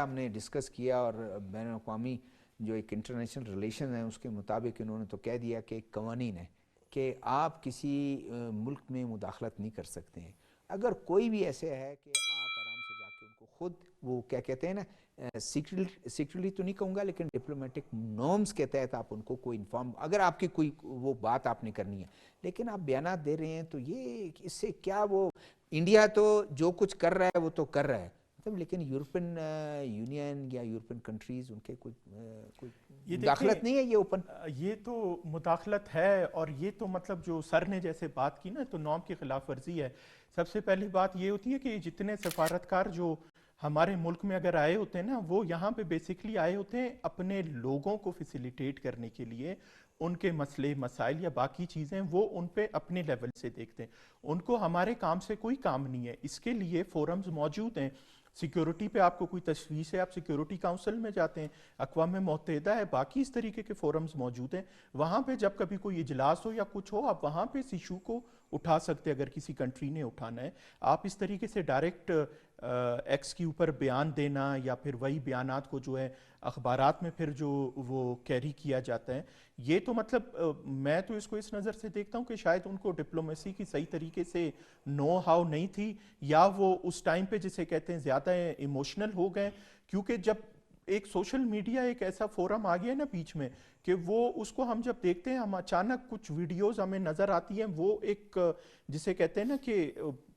ہم نے ڈسکس کیا اور بین الاقوامی جو ایک انٹرنیشنل ریلیشن ہے اس کے مطابق انہوں نے تو کہہ دیا کہ ایک قوانین ہے کہ آپ کسی ملک میں مداخلت نہیں کر سکتے ہیں. اگر کوئی بھی ایسے ہے کہ آپ آرام سے جا کے ان کو خود وہ کیا کہتے ہیں نا سیکرٹلی تو نہیں کہوں گا لیکن ڈپلومیٹک نارمز کے تحت آپ ان کو کوئی انفارم اگر آپ کی کوئی وہ بات آپ نے کرنی ہے لیکن آپ بیانات دے رہے ہیں تو یہ اس سے کیا وہ انڈیا تو جو کچھ کر رہا ہے وہ تو کر رہا ہے مطلب لیکن یورپین یونین یا یورپین کنٹریز ان کے کوئی یہ مداخلت نہیں ہے یہ اوپن. یہ تو مداخلت ہے اور یہ تو مطلب جو سر نے جیسے بات کی نا تو نام کی خلاف ورزی ہے. سب سے پہلی بات یہ ہوتی ہے کہ جتنے سفارتکار جو ہمارے ملک میں اگر آئے ہوتے ہیں نا وہ یہاں پہ بیسکلی آئے ہوتے ہیں اپنے لوگوں کو فیسیلیٹیٹ کرنے کے لیے. ان کے مسئلے مسائل یا باقی چیزیں وہ ان پہ اپنے لیول سے دیکھتے ہیں, ان کو ہمارے کام سے کوئی کام نہیں ہے. اس کے لیے فورمز موجود ہیں. سیکیورٹی پہ آپ کو کوئی تشویش ہے آپ سیکیورٹی کاؤنسل میں جاتے ہیں, اقوام متحدہ ہے, باقی اس طریقے کے فورمز موجود ہیں. وہاں پہ جب کبھی کوئی اجلاس ہو یا کچھ ہو آپ وہاں پہ اس ایشو کو اٹھا سکتے اگر کسی کنٹری نے اٹھانا ہے. آپ اس طریقے سے ڈائریکٹ ایکس کے اوپر بیان دینا یا پھر وہی بیانات کو جو ہے اخبارات میں پھر جو وہ کیری کیا جاتا ہے, یہ تو مطلب میں تو اس کو اس نظر سے دیکھتا ہوں کہ شاید ان کو ڈپلومیسی کی صحیح طریقے سے نو ہاؤ نہیں تھی, یا وہ اس ٹائم پہ جسے کہتے ہیں زیادہ ایموشنل ہو گئے. کیونکہ جب ایک سوشل میڈیا ایک ایسا فورم آ گیا نا بیچ میں کہ وہ اس کو ہم جب دیکھتے ہیں ہم اچانک کچھ ویڈیوز ہمیں نظر آتی ہیں وہ ایک جسے کہتے ہیں نا کہ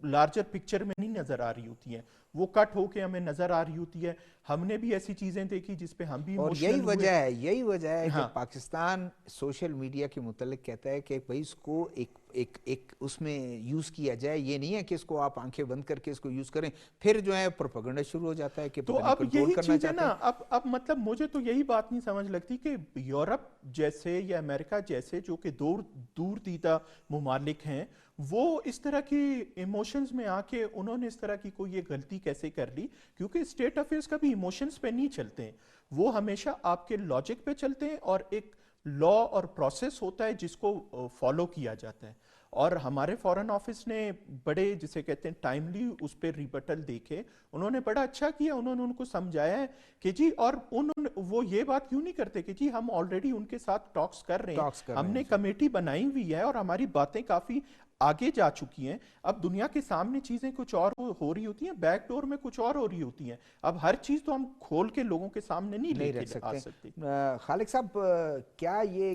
لارجر پکچر میں نہیں نظر آ رہی ہوتی ہیں, وہ کٹ ہو کے ہمیں نظر آ رہی ہوتی ہے. ہم نے بھی ایسی چیزیں دیکھی جس پہ ہم بھی اور ایموشنل ہوئے. یہی وجہ ہے کہ ہاں پاکستان سوشل میڈیا کے متعلق کہتا ہے کہ بھائی اس کو ایک اس میں یوز کیا جائے, یہ نہیں ہے کہ اس کو آپ آنکھیں بند کر کے اس کو یوز کریں پھر جو ہے پروپیگنڈا شروع ہو جاتا ہے کہ تو پتہ نہیں اب کنٹرول یہی کرنا چیز ہے چاہتے نا, ہیں. اب مطلب مجھے تو یہی بات نہیں سمجھ لگتی کہ یورپ جیسے یا امریکہ جیسے جو کہ دور دیدہ ممالک ہیں وہ اس طرح کی ایموشنز میں آ کے انہوں نے اس طرح کی کوئی یہ غلطی کیسے کر لی. کیونکہ اسٹیٹ افیئرس کبھی ایموشنز پہ نہیں چلتے ہیں, وہ ہمیشہ آپ کے لاجک پہ چلتے ہیں اور ایک لا اور پروسیس ہوتا ہے جس کو فالو کیا جاتا ہے. اور ہمارے فارن آفس نے بڑے جسے کہتے ہیں ٹائملی اس پہ ریبٹل دیکھے, انہوں نے بڑا اچھا کیا, انہوں نے ان کو سمجھایا ہے کہ جی, اور وہ یہ بات کیوں نہیں کرتے کہ جی ہم آلریڈی ان کے ساتھ ٹاکس کر رہے ہیں, ٹاکس کر ہم رہے ہیں نے جی. کمیٹی بنائی ہوئی ہے اور ہماری باتیں کافی آگے جا چکی ہیں. اب دنیا کے سامنے چیزیں کچھ اور ہو رہی ہوتی ہیں, بیک ڈور میں کچھ اور ہو رہی ہوتی ہیں. اب ہر چیز تو ہم کھول کے لوگوں کے سامنے نہیں لے نہیں کے رکھ آ سکتے. سکتے. خالق صاحب کیا یہ